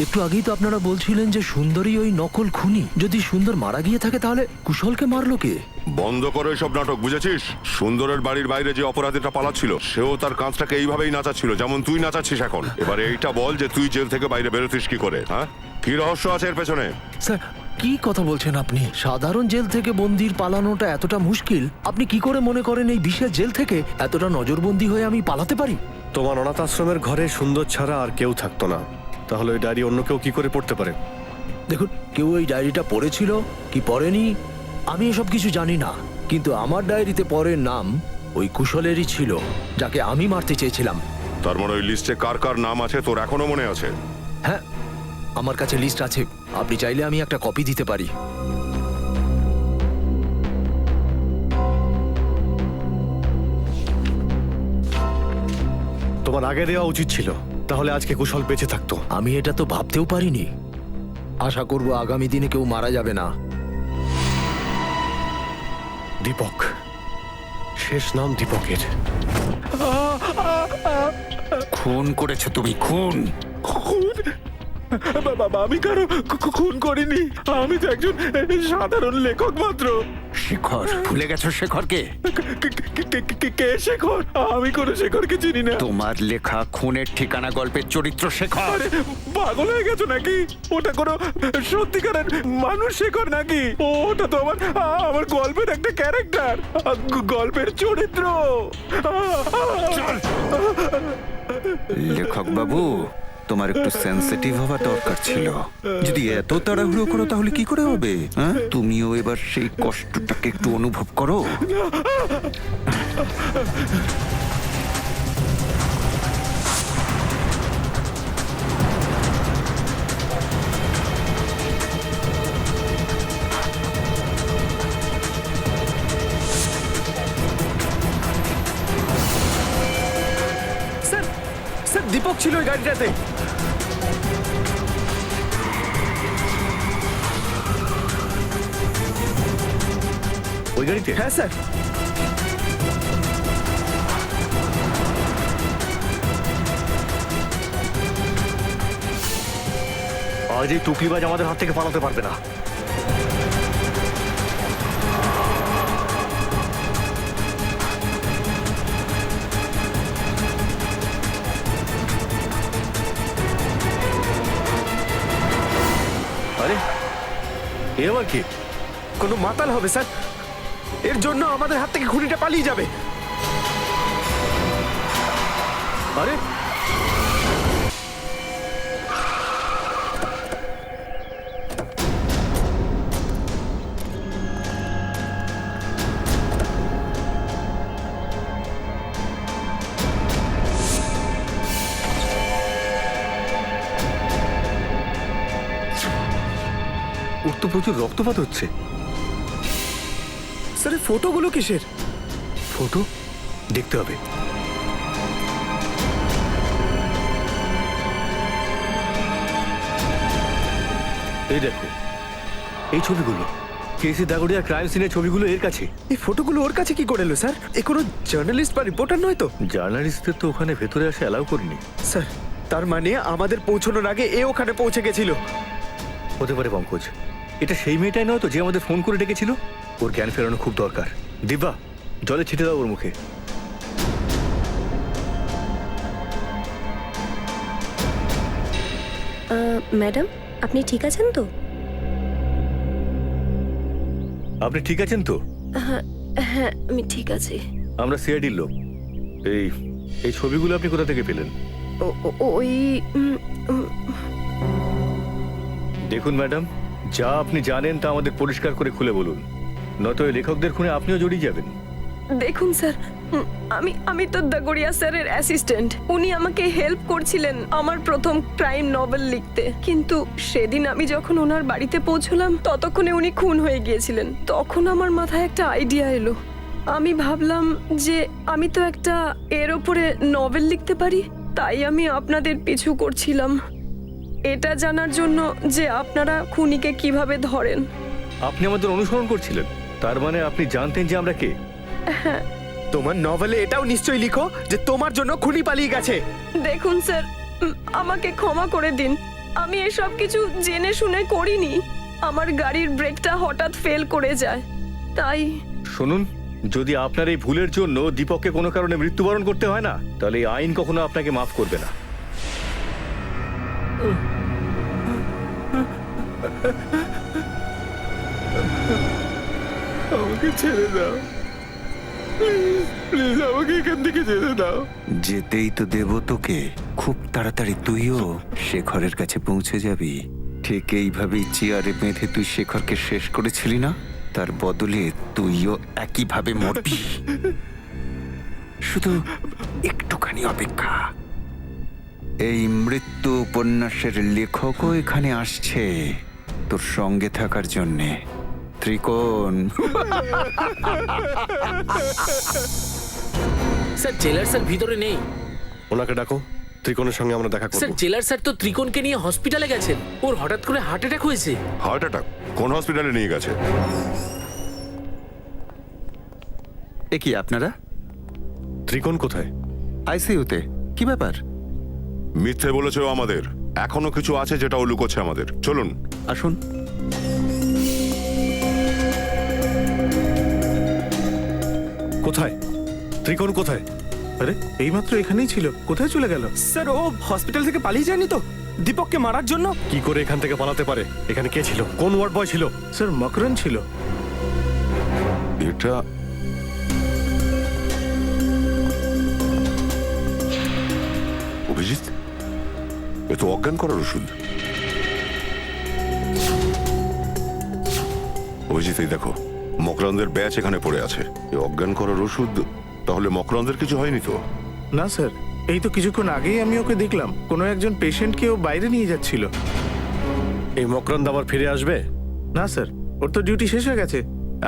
একটু আগেই তো আপনারা বলছিলেন যে সুন্দরী ওই নকল খুনি। যদি সুন্দর মারা গিয়ে থাকে তাহলে কুশলকে মারলো কে? বন্ধ করো এসব নাটক, বুঝেছিস? সুন্দরের বাড়ির বাইরে যে অপরাধীটা পালাচ্ছিল সেও তার কাঁচটাকে এইভাবেই নাচাচ্ছিল, যেমন তুই নাচাচ্ছিস এখন। এবারে এইটা বল যে তুই জেল থেকে বাইরে বেরোতিস কি করে? হ্যাঁ, কি রহস্য আছে এর পেছনে? স্যার, কি কথা বলছেন আপনি? সাধারণ জেল থেকে বন্দির পালানোটা এতটা মুশকিল, আপনি কি করে মনে করেন এই বিশেষ জেল থেকে এতটা নজরবন্দি হয়ে আমি পালাতে পারি? তোমার অনাথ আশ্রমের ঘরে সুন্দর ছাড়া আর কেউ থাকতো না, তাহলে ওই ডায়েরি অন্য কেউ কি করে পড়তে পারে? দেখুন, কেউ ওই ডায়েরিটা পড়েছিল কি পড়েনি আমি এসব কিছু জানি না, কিন্তু আমার ডায়েরিতে পরের নাম ওই কুশলেরই ছিল, যাকে আমি মারতে চেয়েছিলাম। তার মানে ওই লিস্টে কার কার নাম আছে তোর এখনো মনে আছে? হ্যাঁ, আমার কাছে লিস্ট আছে, আপনি চাইলে আমি একটা কপি দিতে পারি। তোমার আগে দেওয়া উচিত ছিল, তাহলে আজকে কুশল বেঁচে থাকতো। আমি এটা তো ভাবতেও পারিনি। আশা করব আগামী দিনে কেউ মারা যাবে না। দীপক, শেষ নাম দীপকের। খুন করেছো তুমি, খুন। বাবা, আমি কারো খুন করিনি, আমি তো একজন সাধারণ লেখক মাত্র। শেখর, ভুলে গেছো শেখরকে? কে শেখর? আমি কোনো শেখরকে চিনি না। তোমার লেখা খুনের ঠিকানা গল্পের চরিত্র শেখর। আরে, পাগল হয়ে গেছো নাকি? ওটা কোনো সত্যিকারের মানুষ শেখর নাকি? ওটা তো আমার গল্পের একটা ক্যারেক্টার, গল্পের চরিত্র। লেখক বাবু, তোমার একটু সেন্সিটিভ হওয়া দরকার ছিল। যদি এত তাড়াহুড়ো করো তাহলে কি করে হবে? হ্যাঁ, তুমিও এবার সেই কষ্টটাকে একটু অনুভব করো। স্যার, স্যার, দীপক ছিল ওই গাড়িটাতে। ওই গাড়িতে? হ্যাঁ স্যার। আজ এই টুকলিবাজ আমাদের হাত থেকে পালাতে পারবে না। আরে, এ আবার কি? কোনো মাতাল হবে স্যার, এর জন্য আমাদের হাত থেকে খুনিটা পালিয়ে যাবে। আরে, ওর তো প্রচুর রক্তপাত হচ্ছে। স্যার, ফটোগুলো কিসের? ফটো দেখতে হবে। এই দেখো, এই ছবিগুলো কেসি দাগুড়িয়া ক্রাইম সিনের ছবিগুলো এর কাছে। এই ফটোগুলো ওর কাছে কি করে এলো স্যার? এ কোনো জার্নালিস্ট বা রিপোর্টার নয় তো? জার্নালিস্টদের তো ওখানে ভেতরে আসে অ্যালাউ করিনি। স্যার, তার মানে আমাদের পৌঁছানোর আগে এ ওখানে পৌঁছে গেছিল। হতে পারে পঙ্কজ, এটা সেই মেয়েটাই নয় তো যে আমাদের ফোন করে ডেকেছিল? ওর জ্ঞান ফেরানো খুব দরকার। দিব্যা, জলে ছিটে দাও ওর মুখে। ম্যাডাম, আপনি ঠিক আছেন তো? আপনি ঠিক আছেন তো? হ্যাঁ, হ্যাঁ, আমি ঠিক আছি। আমরা সিআইডির লোক। এই এই ছবিগুলো আপনি কোথা থেকে পেলেন? ওই দেখুন ম্যাডাম, যা আপনি জানেন তা আমাদের পরিষ্কার করে খুলে বলুন, নয়তো এই লেখকদের খুনে আপনিও জড়িয়ে যাবেন। দেখুন স্যার, আমি তো দাগুড়িয়া স্যারের অ্যাসিস্ট্যান্ট। উনি আমাকে হেল্প করছিলেন আমার প্রথম ক্রাইম নভেল লিখতে, কিন্তু সেদিন আমি যখন ওনার বাড়িতে পৌঁছলাম ততক্ষণে উনি খুন হয়ে গিয়েছিলেন। তখন আমার মাথায় একটা আইডিয়া এলো। আমি ভাবলাম যে আমি তো একটা এর ওপরে নভেল লিখতে পারি, তাই আমি আপনাদের পিছু করছিলাম এটা জানার জন্য যে আপনারা খুনিকে কিভাবে ধরেন। আপনি আমাদের অনুসরণ করছিলেন, তার মানে আপনি জানতেন যে আমরা কে? তোমার নভেলে এটাও নিশ্চয়ই লিখো যে তোমার জন্য খুনি পালিয়ে গেছে। দেখুন স্যার, আমাকে ক্ষমা করে দিন, আমি এসব কিছু জেনে শুনে করিনি। আমার গাড়ির ব্রেকটা হঠাৎ ফেল করে যায়, তাই। শুনুন, যদি আপনার এই ভুলের জন্য দীপককে কোনো কারণে মৃত্যুবরণ করতে হয় না, তাহলে এই আইন কখনো আপনাকে মাফ করবে না। আমাকে ছেড়ে দাও প্লিজ, আমাকে এখান থেকে যেতে দাও। যেতেই তো দেব তোকে। খুব তাড়াতাড়ি তুইও শেখরের কাছে পৌঁছে যাবি। ঠিক এইভাবেই চেয়ারে বেঁধে তুই শেখরকে শেষ করেছিলি না? তার বদলে তুইও একইভাবে মরবি। শুধু একটুখানি অপেক্ষা। এই মৃত্যু উপন্যাসের লেখকও এখানে আসছে তোর সঙ্গে থাকার জন্যে। ত্রিকোণ। স্যার জেলার স্যার ভিতরে নেই। ওনাকে ডাকো, ত্রিকোণের সঙ্গে আমরা দেখা স্যার করব। জেলার স্যার তো ত্রিকোণকে নিয়ে হসপিটালে গেছেন। ওর হঠাৎ করে হার্ট অ্যাটাক হয়েছে। Heart attack? কোন হসপিটালে নিয়ে গেছে? এ কি আপনারা? ত্রিকোণ কোথায়? আইসিইউতে। কি ব্যাপার? মিথ্যে বলেছে ও আমাদের। এখনো কিছু আছে যেটা ও লুকোচ্ছে আমাদের। চলুন আসুন। কোথায় ত্রিকোণ, কোথায়? আরে এইমাত্র এখানেই ছিল, কোথায় চলে গেল? স্যার ও হসপিটাল থেকে পালিয়ে যায়নি তো দীপককে মারার জন্য? কি করে এখান থেকে পালাতে পারে? এখানে কে ছিল? কোন ওয়ার্ড বয় ছিল? স্যার মকরন ছিল। এটা অভিজিৎ, এ তো অজ্ঞান করার ওষুধ। অভিজিৎ, এই দেখো, মকরানদের ব্যাচ এখানে পড়ে আছে। এই অজ্ঞান করার ওষুধ। তাহলে মকরানদের কিছু হয়নি তো? না স্যার, এই তো কিছুক্ষণ আগেই আমি ওকে দেখলাম, কোনো একজন পেশেন্টকে ও বাইরে নিয়ে যাচ্ছিল। এই মকরন্দ আবার ফিরে আসবে? না স্যার, ওর তো ডিউটি শেষ হয়ে গেছে।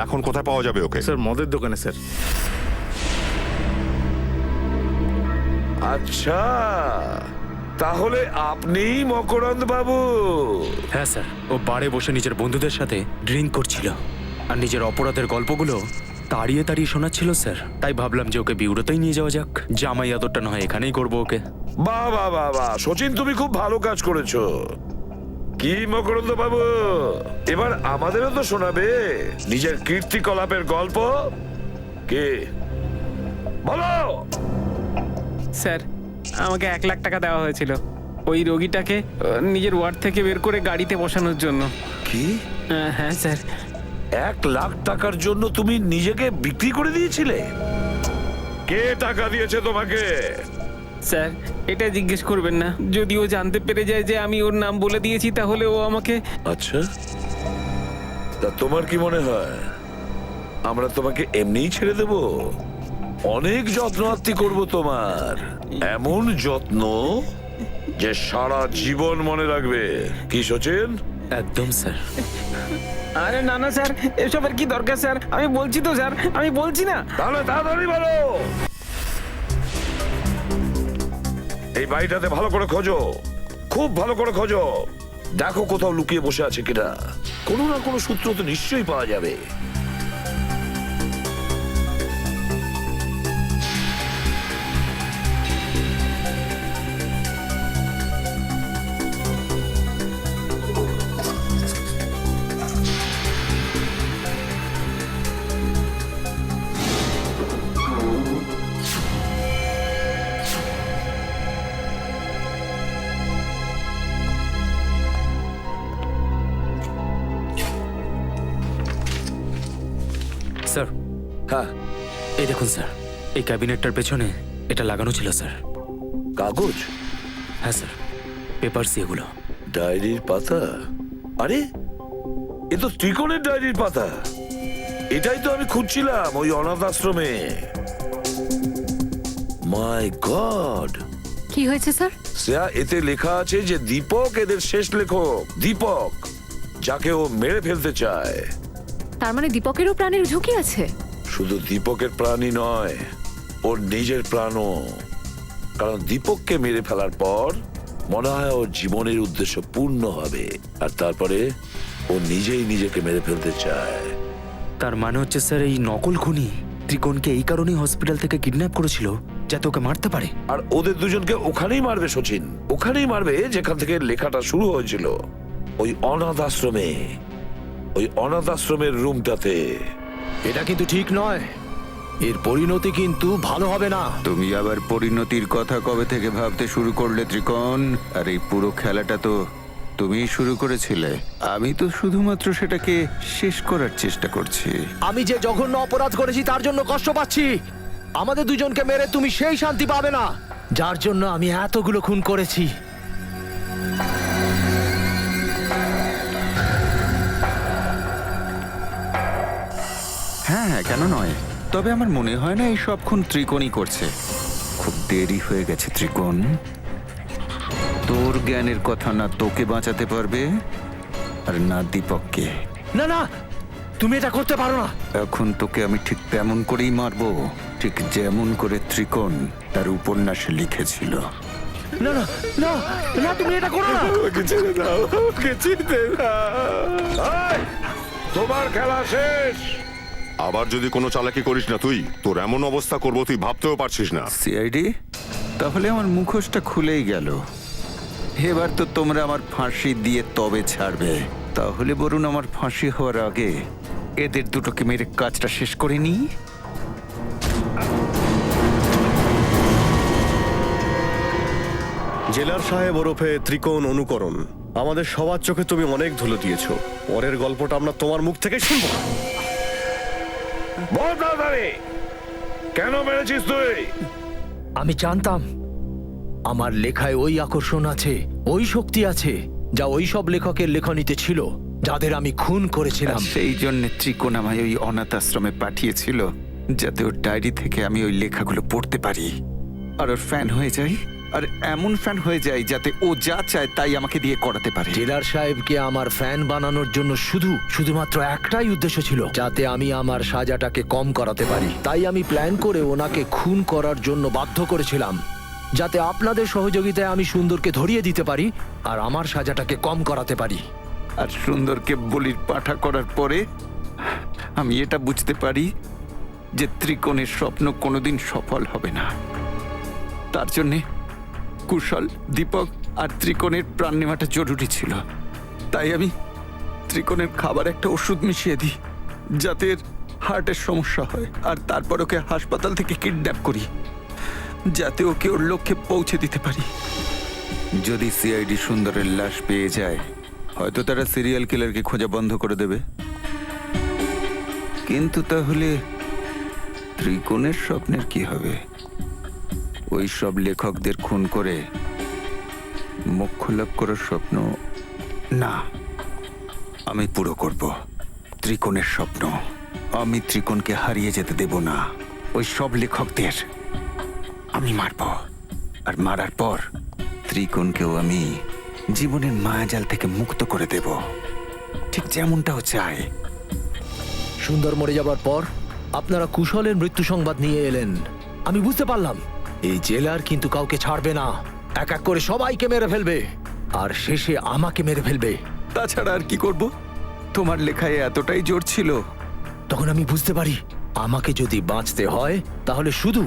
এখন কোথায় পাওয়া যাবে ওকে? স্যার মদের দোকানে স্যার। আচ্ছা, তাহলে আপনিই মকরন্দ বাবু? হ্যাঁ স্যার, ও বারে বসে নিজের বন্ধুদের সাথে ড্রিঙ্ক করছিল আর নিজের অপরাধের গল্পগুলো তাড়িয়ে তাড়িয়ে শোনাচ্ছিল স্যার। তাই ভাবলাম যে ওকে বিউরোতেই নিয়ে যাওয়া যাক। জামাই আদরটা না হয় এখানেই করবো ওকে। বাহ বাহ বাহ বাহ, সচিন তুমি খুব ভালো কাজ করেছো। কি মকরন্দ বাবু, এবার আমাদেরও তো শোনাবে নিজের কীর্তিকলাপের গল্প। কে বলো? স্যার, আমাকে 1 লাখ টাকা দেওয়া হয়েছিল ওই রোগীটাকে নিজের ওয়ার্ড থেকে বের করে গাড়িতে বসানোর জন্য। কি? হ্যাঁ স্যার। 1 লাখ টাকার জন্য তুমি নিজেকে বিক্রি করে দিয়েছিলে? কে টাকা দিয়েছে তোমাকে? স্যার, এটা জিজ্ঞেস করবেন না। যদি ও জানতে পেরে যায় যে আমি ওর নাম বলে দিয়েছি তাহলে ও আমাকে। আচ্ছা, তা তোমার কি মনে হয় আমরা তোমাকে এমনিই ছেড়ে দেব? অনেক যত্ন আত্তি করবো তোমার, এমন যত্ন যে সারা জীবন মনে রাখবে। কি সচিন? একদম স্যার। আরে না না স্যার, এসবের কি দরকার স্যার? আমি বলছি তো স্যার, আমি বলছি না। তাহলে তাড়াতাড়ি বলো। এই বাড়িটাতে ভালো করে খোঁজো, খুব ভালো করে খোঁজো। দেখো কোথাও লুকিয়ে বসে আছে কিনা। কোনো না কোনো সূত্র তো নিশ্চয়ই পাওয়া যাবে। স্যার। হ্যাঁ, এই দেখুন স্যার, এই ক্যাবিনেটটার পেছনে এটা লাগানো ছিল স্যার। কাগজ? হ্যাঁ স্যার, পেপারস এগুলো। ডায়েরির পাতা? আরে এ তো ত্রিকোণের ডায়েরির পাতা। এটাই তো আমি খুঁজছিলাম ওই অনাথ আশ্রমে। মাই গড! কি হয়েছে স্যার? শ্রেয়া, এতে লেখা আছে যে দীপক এদের শেষ লেখক। দীপক, যাকে ও মেরে ফেলতে চায়। তার মানে দীপকেরও প্রাণের ঝুঁকি আছে? শুধু দীপকের প্রাণই নয়, ওর নিজের প্রাণও। কারণ দীপককে মেরে ফেলার পর মনে হয় ওর জীবনের উদ্দেশ্য পূর্ণ হবে, আর তারপরে ও নিজেই নিজেকে মেরে ফেলতে চায়। তার মানে হচ্ছে স্যার এই নকল খুনি ত্রিকোণকে এই কারণেই হসপিটাল থেকে কিডন্যাপ করেছিল যাতে ওকে মারতে পারে। আর ওদের দুজনকে ওখানেই মারবে সচিন, ওখানেই মারবে যেখান থেকে লেখাটা শুরু হয়েছিল, ওই অনাথ আশ্রমে, ওই অনাথ আশ্রমের রুমটাতে। এটা কিন্তু ঠিক নয়, এর পরিণতি কিন্তু ভালো হবে না। তুমি আবার পরিণতির কথা কবে থেকে ভাবতে শুরু করলে ত্রিকোণ? আর এই পুরো খেলাটা তো তুমিই শুরু করেছিলে, আমি তো শুধুমাত্র সেটাকে শেষ করার চেষ্টা করছি। আমি যে জঘন্য অপরাধ করেছি তার জন্য কষ্ট পাচ্ছি। আমাদের দুজনকে মেরে তুমি সেই শান্তি পাবে না যার জন্য আমি এতগুলো খুন করেছি। হ্যাঁ, কেন নয়? তবে আমার মনে হয় না এই সব খুন ত্রিকোণই করছে। খুব দেরি হয়ে গেছে ত্রিকোণ। তোর জ্ঞানের কথা না তোকে বাঁচাতে পারবে আর না দীপককে। না না, তুমি এটা করতে পারো না। এখন তোকে আমি ঠিক তেমন করেই মারবো, ঠিক যেমন করে ত্রিকোণ তার উপন্যাসে লিখেছিল। না না না না, তুমি এটা করো না। ওকে ছেড়ে দাও, ওকে ছেড়ে দাও। তোমার খেলা শেষ। আবার যদি কোনো চালাকি করিস না তুই, তোর এমন অবস্থা করবো তুই ভাবতেও পারছিস না। সিআইডি, তাহলে আমার মুখোশটা খুলেই গেল। এবার তো তোমরা আমার ফাঁসি দিয়ে তবে ছাড়বে। তাহলে বলুন, আমার ফাঁসি হওয়ার আগে এদের দুটোকে মেরে কাজটা শেষ করে নিই। জেলার সাহেব ওরফে ত্রিকোণ অনুকরণ, আমাদের সবার চোখে তুমি অনেক ধুলো দিয়েছো। পরের গল্পটা আমরা তোমার মুখ থেকে শুনবো। বল তাড়াতাড়ি, কেন মেরেছিস তুই? আমি জানতাম আমার লেখায় ওই আকর্ষণ আছে, ওই শক্তি আছে যা ওই সব লেখকের লেখনীতে ছিল যাদের আমি খুন করেছিলাম। সেই জন্য ত্রিকোণ আমায় ওই অনাথ আশ্রমে পাঠিয়েছিল, যাতে ওর ডায়েরি থেকে আমি ওই লেখাগুলো পড়তে পারি আর ওর ফ্যান হয়ে যাই। আর এমন ফ্যান হয়ে যাই যাতে ও যা চায় তাই আমাকে দিয়ে করাতে পারে। জেলার সাহেবকে আমার ফ্যান বানানোর জন্য শুধুমাত্র একটাই উদ্দেশ্য ছিল, যাতে আমি আমার সাজাটাকে কম করাতে পারি। তাই আমি প্ল্যান করে ওনাকে খুন করার জন্য বাধ্য করেছিলাম, যাতে আপনাদের সহযোগিতায় আমি সুন্দরকে ধরিয়ে দিতে পারি আর আমার সাজাটাকে কম করাতে পারি। আর সুন্দরকে বলির পাঠা করার পরে আমি এটা বুঝতে পারি যে ত্রিকোণের স্বপ্ন কোনোদিন সফল হবে না। তার জন্যে কুশল, দীপক আর ত্রিকোণের প্রাণ নেওয়াটা জরুরি ছিল। তাই আমি ত্রিকোণের খাবার একটা ওষুধ মিশিয়ে দিই যাতে এর হার্টের সমস্যা হয়, আর তারপর ওকে হাসপাতাল থেকে কিডন্যাপ করি যাতে ওকে ওর লক্ষ্যে পৌঁছে দিতে পারি। যদি সিআইডি সুন্দরের লাশ পেয়ে যায়, হয়তো তারা সিরিয়াল কিলারকে খোঁজা বন্ধ করে দেবে। কিন্তু তাহলে ত্রিকোণের স্বপ্নের কি হবে? ওই সব লেখকদের খুন করে মোক্ষ লাভ করার স্বপ্ন না, আমি পুরো করব ত্রিকোণের স্বপ্ন। আমি ত্রিকোণকে হারিয়ে যেতে দেব না। ওই সব লেখকদের আমি মারব, আর মারার পর ত্রিকোণকেও আমি জীবনের মায়াজাল থেকে মুক্ত করে দেব, ঠিক যেমনটাও চাই। সুন্দর মরে যাবার পর আপনারা কুশলের মৃত্যু সংবাদ নিয়ে এলেন। আমি বুঝতে পারলাম এই জেলার কিন্তু কাউকে ছাড়বে না, এক এক করে সবাইকে মেরে ফেলবে আর শেষে আমাকে মেরে ফেলবে। তাছাড়া আর কি করব? তোমার লেখায় এতটাই জোর ছিল। তখন আমি বুঝতে পারি আমাকে যদি বাঁচতে হয় তাহলে শুধু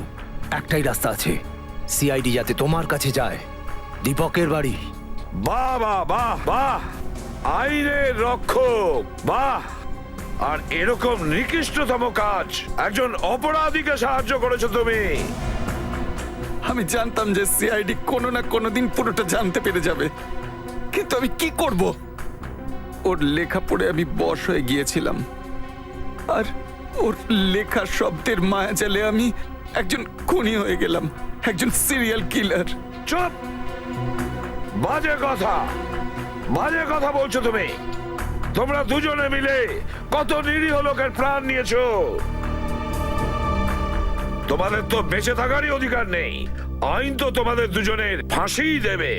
একটাই রাস্তা আছে, সিআইডি যাতে তোমার কাছে যায়, দীপকের বাড়ি। বাহ বাহ বাহ বাহ, আইনের রক্ষক, বাহ। আর এরকম নিকৃষ্টতম কাজ একজন অপরাধীকে সাহায্য করেছো তুমি। আমি জানতাম যে সিআইডি কোনো না কোনো দিন পুরোটা জানতে পেরে যাবে, কিন্তু আমি কি করব? ওর লেখা পড়ে আমি বশ হয়ে গিয়েছিলাম, আর ওর লেখা শব্দের মায়াজালে আমি একজন খুনি হয়ে গেলাম, একজন সিরিয়াল কিলার। চুপ! বাজে কথা, বাজে কথা বলছো তুমি। তোমরা দুজনে মিলে কত নিরীহ লোকের প্রাণ নিয়েছো। তোমাদের তো বেঁচে থাকারই অধিকার নেই। আইন তো তোমাদের দুজনের ফাঁসি দেবে,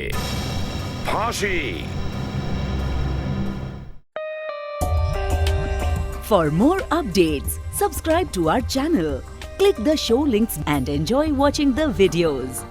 ফাঁসি। For more updates, subscribe to our channel, click the show links and enjoy watching the videos.